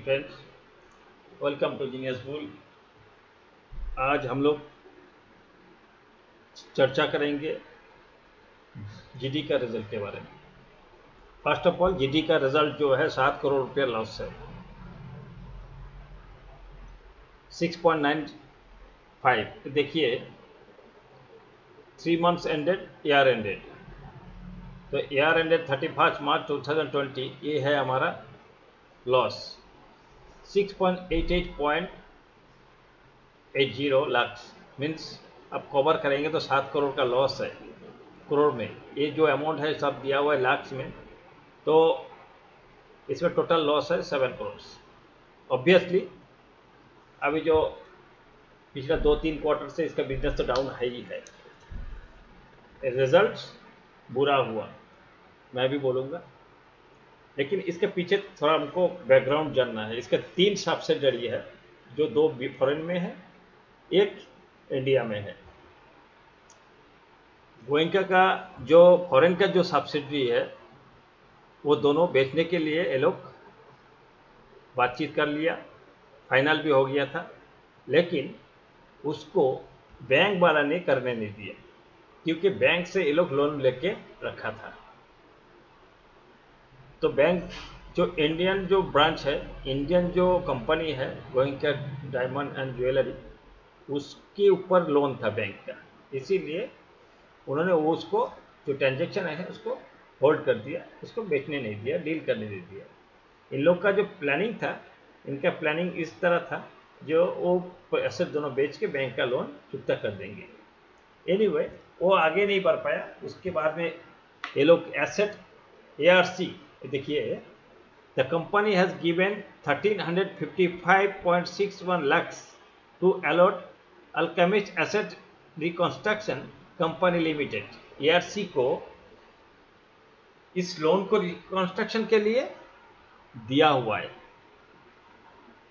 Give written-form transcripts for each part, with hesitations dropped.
Friends, welcome to genius bull. आज हम लोग चर्चा करेंगे जीडी का रिजल्ट के बारे में। फर्स्ट ऑफ ऑल, जीडी का रिजल्ट जो है 7 करोड़ रुपया लॉस है, 6.95। देखिए 3 मंथ्स एंडेड, ईयर एंडेड, तो ईयर एंडेड 31 मार्च 2020, ये है हमारा लॉस 6.88.80 लाख। मीन्स अब कवर करेंगे तो 7 करोड़ का लॉस है करोड़ में। ये जो अमाउंट है सब दिया हुआ है लाख्स में, तो इसमें टोटल लॉस है 7 करोड़। ऑब्वियसली अभी जो पिछला 2-3 क्वार्टर से इसका बिजनेस तो डाउन है ही है, रिजल्ट बुरा हुआ मैं भी बोलूँगा, लेकिन इसके पीछे थोड़ा हमको बैकग्राउंड जानना है। इसके 3 सब्सिडरी है, जो 2 फॉरेन में है, एक इंडिया में है। गोयंका का जो फॉरेन का जो सब्सिडरी है वो दोनों बेचने के लिए ये लोग बातचीत कर लिया, फाइनल भी हो गया था, लेकिन उसको बैंक वाला ने करने नहीं दिया, क्योंकि बैंक से ये लोग लोन लेके रखा था। तो बैंक जो इंडियन जो ब्रांच है, इंडियन जो कंपनी है गोयंका डायमंड एंड ज्वेलरी, उसके ऊपर लोन था बैंक का, इसीलिए उन्होंने वो उसको जो ट्रांजेक्शन है उसको होल्ड कर दिया, उसको बेचने नहीं दिया, डील करने नहीं दिया। इन लोग का जो प्लानिंग था, इनका प्लानिंग इस तरह था, जो वो एसेट दोनों बेच के बैंक का लोन चुकता कर देंगे। एनीवे, वो आगे नहीं बढ़ पाया। उसके बाद में ये लोग एसेट ARC, देखिए, the company has given 1355.61 lakhs to allot Alchemist asset reconstruction company limited, ARC को इस लोन को रिकंस्ट्रक्शन के लिए दिया हुआ है।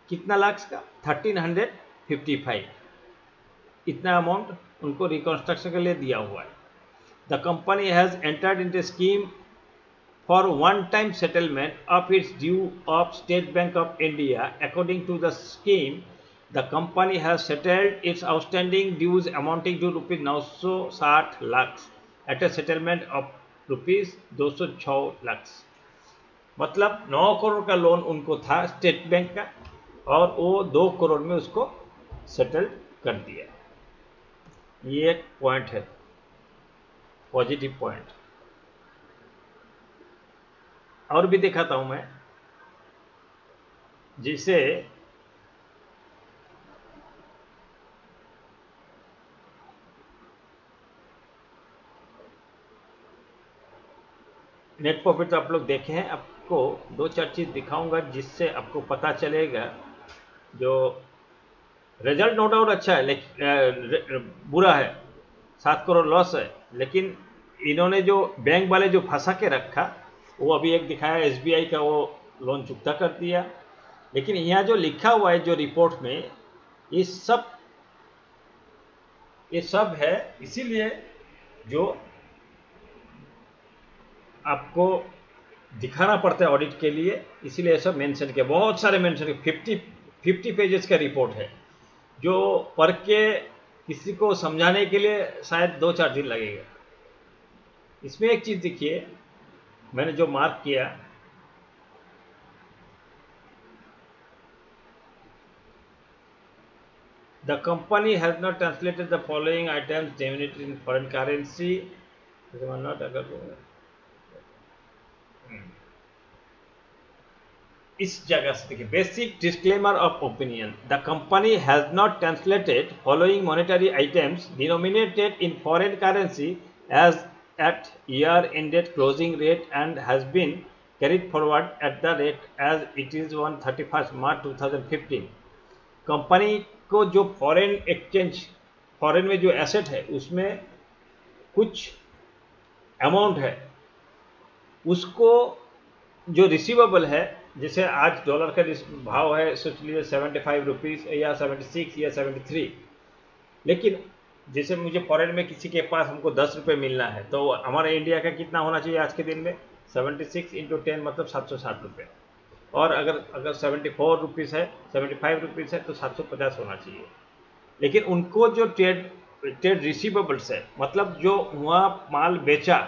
कितना लाख का? 1355, इतना अमाउंट उनको रिकंस्ट्रक्शन के लिए दिया हुआ है। The company has entered in the scheme for one time settlement of its due of State Bank of India. According to the scheme, the company has settled its outstanding dues amounting to rupees 960 lakhs at a settlement of rupees 206 lakhs। मतलब 9 करोड़ का loan उनको था state bank का, और वो 2 करोड़ में उसको settle कर दिया। ये एक पॉइंट है, पॉजिटिव पॉइंट। और भी दिखाता हूं मैं, जिसे नेट प्रॉफिट आप लोग देखे हैं। आपको 2-4 चीज़ दिखाऊंगा जिससे आपको पता चलेगा। जो रिजल्ट नो डाउट अच्छा है, लेकिन बुरा है, 7 करोड़ लॉस है, लेकिन इन्होंने जो बैंक वाले जो फंसा के रखा, वो अभी एक दिखाया SBI का, वो लोन चुकता कर दिया। लेकिन यहाँ जो लिखा हुआ है जो रिपोर्ट में, ये सब है, इसीलिए जो आपको दिखाना पड़ता है ऑडिट के लिए, इसीलिए सब मेंशन किया, बहुत सारे मेंशन किए। 50 पेजेस का रिपोर्ट है, जो पढ़ के किसी को समझाने के लिए शायद 2-4 दिन लगेगा। इसमें एक चीज़ देखिए, मैंने जो मार्क किया, the company has not translated the following items denominated in foreign currency. इस जगह से देखिए, basic disclaimer of opinion, the company has not translated following monetary items denominated in foreign currency as at year ended closing rate and has been carried forward at the rate as it is on 31 March 2015। कंपनी को जो foreign exchange, foreign में जो asset है, उसमें कुछ amount है, उसको जो रिसीवेबल है, जैसे आज डॉलर का भाव है सोच लीजिए 75 रुपीज़ या 76 या 73, लेकिन जैसे मुझे फॉरेन में किसी के पास हमको 10 रुपये मिलना है, तो हमारे इंडिया का कितना होना चाहिए आज के दिन में? 76 × 10 मतलब 760 रुपये। और अगर अगर 74 रुपीज़ है, 75 रुपीज़ है तो 750 होना चाहिए। लेकिन उनको जो ट्रेड ट्रेड रिसीवेबल्स है, मतलब जो वहाँ माल बेचा,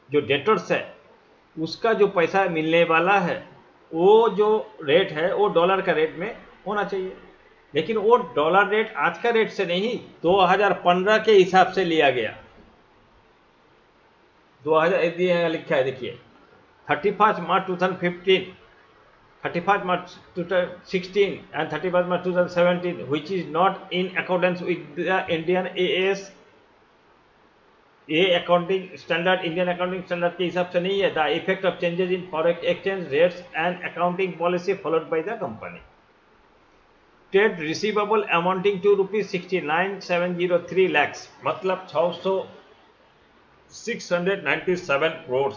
जो डेटर्स है, उसका जो पैसा मिलने वाला है, वो जो रेट है वो डॉलर का रेट में होना चाहिए। लेकिन वो डॉलर रेट आज का रेट से नहीं, 2015 के हिसाब से लिया गया। 2000 लिखा है, देखिए 31 March 2015, 31 March 2016 and 31 March 2017, which is not in accordance with the Indian AS accounting standard, Indian accounting standard के हिसाब से नहीं है। The effect of changes in forex exchange rates and accounting policy followed by the company. Trade receivable amounting to rupees 69,703 lakhs, मतलब 697 करोड़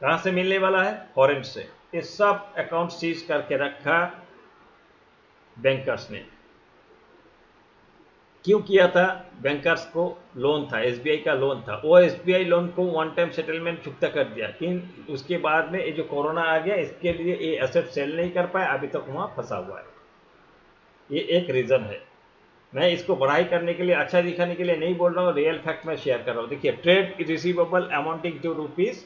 कहाँ से मिलने वाला है? फॉरेन से। ये सब अकाउंट सीज करके रखा बैंकर्स ने। क्यों किया था? बैंकर्स को लोन था, एसबीआई का लोन था, वो एसबीआई लोन को वन टाइम सेटलमेंट चुकता कर दिया। लेकिन उसके बाद में ये जो कोरोना आ गया, इसके लिए ये एसेट सेल नहीं कर पाया, अभी तक वहाँ फंसा हुआ है। ये एक रीज़न है। मैं इसको बढ़ाई करने के लिए, अच्छा दिखाने के लिए नहीं बोल रहा हूँ, रियल फैक्ट मैं शेयर कर रहा हूँ। देखिए, trade receivable amounting to rupees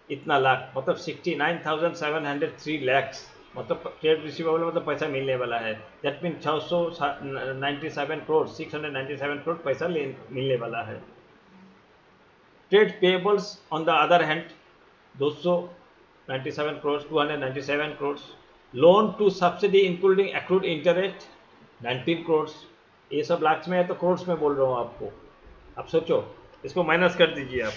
इतना लाख, मतलब 69,703 लैक्स, मतलब ट्रेड रिसीवेबल मतलब पैसा मिलने वाला है। दैट मीन 697 करोड़, 697 करोड़ पैसा मिलने वाला है। Trade payables on the other hand 297 crore, 297 crore. Loan to subsidy including accrued interest 19 crore. ये सब लाख में है तो करोड़ में बोल रहा हूँ आपको। आप सोचो, इसको माइनस कर दीजिए आप।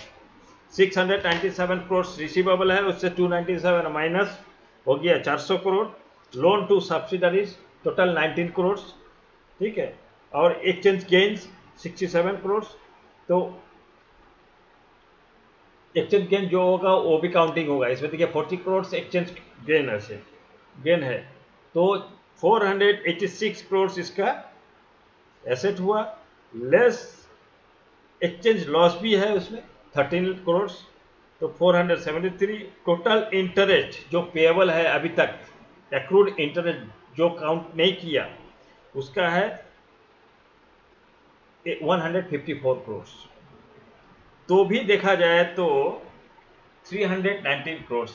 697 करोड़ रिसीवेबल है, उससे 297 माइनस हो गया 400 crore. Loan to subsidiaries total 19 crore, ठीक है। और एक्सचेंज गेन्स 67 करोड़। तो एक्सचेंज गेन जो होगा वो भी काउंटिंग होगा इसमें। देखिए 40 करोड़ एक्सचेंज गेन है, तो 486 करोड़ इसका एसेट हुआ। लेस एक्सचेंज लॉस भी है उसमें 13 करोड़, तो 473। टोटल इंटरेस्ट जो पेएबल है अभी तक, एक्रूड इंटरेस्ट जो काउंट नहीं किया, उसका है 154 करोड़। तो भी देखा जाए तो 319 करोड़।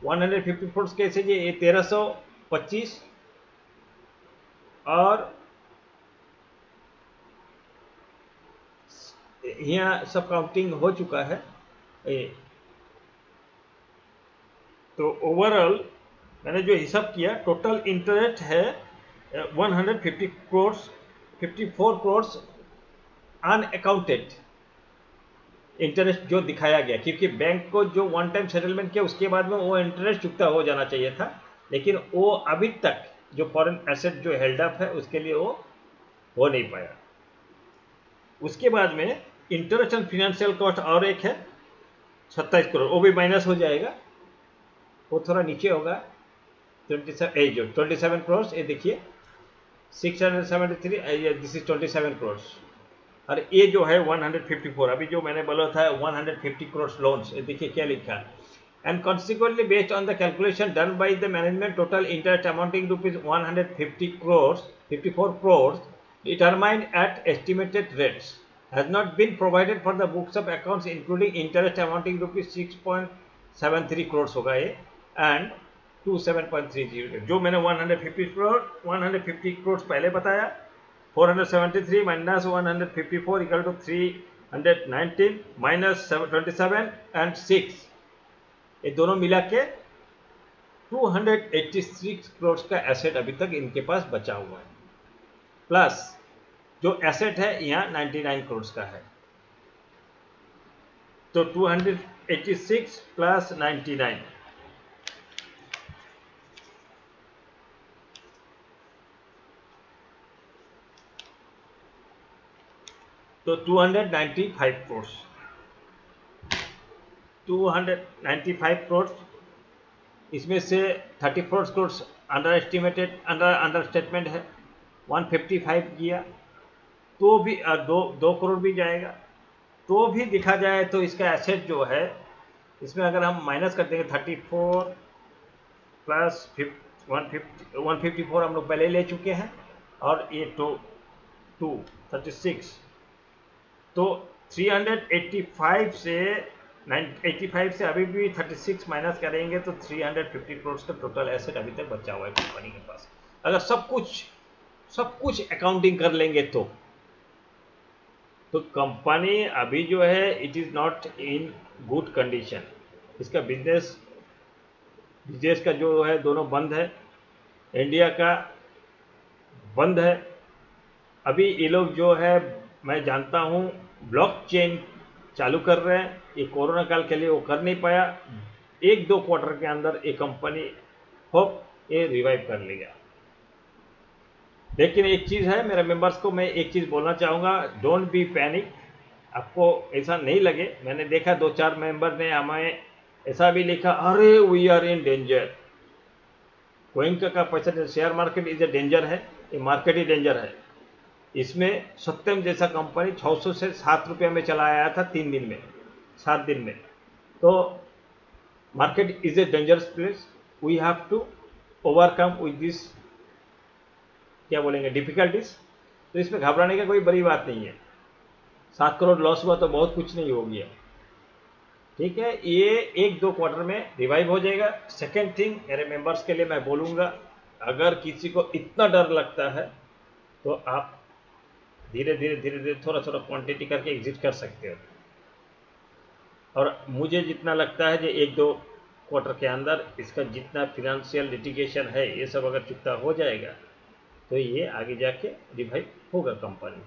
150 करोड़ कैसे? ये 1325 और यहाँ सब काउंटिंग हो चुका है। तो ओवरऑल मैंने जो हिसाब किया, टोटल इंटरेस्ट है 150 करोड़, 54 करोड़ अनअकाउंटेड इंटरेस्ट जो दिखाया गया, क्योंकि बैंक को जो वन टाइम सेटलमेंट किया उसके बाद में वो इंटरेस्ट चुकता हो जाना चाहिए था, लेकिन वो अभी तक जो फॉरेन एसेट जो हेल्ड अप है उसके लिए वो हो नहीं पाया। उसके बाद में इंटरेस्ट एंड फाइनेंशियल कॉस्ट और एक है 27 करोड़, वो भी माइनस हो जाएगा, वो थोड़ा नीचे होगा 27 करोड़। ये देखिए 673, दिस इज 27 करोड़। और ये जो है 154, अभी जो मैंने बोला था 150 करोड़ लोन्स, ये देखिए क्या लिखा है। And consequently based on the calculation done by the management, total interest amounting rupees 150 crore 54 crore determined at estimated rates has not been provided for the books of accounts including interest amounting rupees 6.73 crores होगा ये, and 27.30, जो मैंने 150 करोड़ पहले बताया। 473 minus 154 equal to 319 minus 27 and 6, ये दोनों मिला के 286 करोड़ का एसेट अभी तक इनके पास बचा हुआ है। प्लस जो एसेट है यहाँ 99 करोड़ का है, तो 286 प्लस 99, तो 295 करोड़। 295 करोड़, इसमें से 34 करोड़ अंडर स्टेटमेंट है, 155 किया तो भी 2 करोड़ भी जाएगा। तो भी देखा जाए तो इसका एसेट जो है इसमें अगर हम माइनस कर देंगे 34 प्लस 154 हम लोग पहले ले चुके हैं, और ये 36, तो 385 से 85 से अभी भी 36 माइनस करेंगे तो 350 करोड़ का टोटल एसेट अभी तक बचा हुआ है कंपनी के पास। अगर सब कुछ अकाउंटिंग कर लेंगे तो कंपनी अभी जो है it is not in good condition. इसका बिजनेस का जो है दोनों बंद है, इंडिया का बंद है। अभी ये लोग जो है मैं जानता हूँ ब्लॉकचेन चालू कर रहे हैं, ये कोरोना काल के लिए वो कर नहीं पाया। 1-2 क्वार्टर के अंदर ये कंपनी होप ये रिवाइव कर लेगा। लेकिन एक चीज़ है, मेरे मेंबर्स को मैं एक चीज़ बोलना चाहूँगा, डोंट बी पैनिक। आपको ऐसा नहीं लगे, मैंने देखा 2-4 मेंबर ने हमें ऐसा भी लिखा, अरे we are in danger. Goenka का पैसा, share market is a danger है, ये मार्केट ही डेंजर है। इसमें सत्यम जैसा कंपनी 600 से 7 रुपये में चला आया था 3 दिन में, 7 दिन में। तो market is a dangerous place, we have to overcome with this, क्या बोलेंगे, डिफिकल्टीज। तो इसमें घबराने का कोई बड़ी बात नहीं है। 7 करोड़ लॉस हुआ तो बहुत कुछ नहीं हो गया, ठीक है। ये 1-2 क्वार्टर में रिवाइव हो जाएगा। सेकेंड थिंग मेरे मेंबर्स के लिए मैं बोलूँगा, अगर किसी को इतना डर लगता है तो आप धीरे धीरे थोड़ा क्वांटिटी करके एग्जिट कर सकते हो। और मुझे जितना लगता है कि 1-2 क्वार्टर के अंदर इसका जितना फिनेंशियल लिटिगेशन है ये सब अगर चुकता हो जाएगा तो ये आगे जाके रिवाइव होगा कंपनी।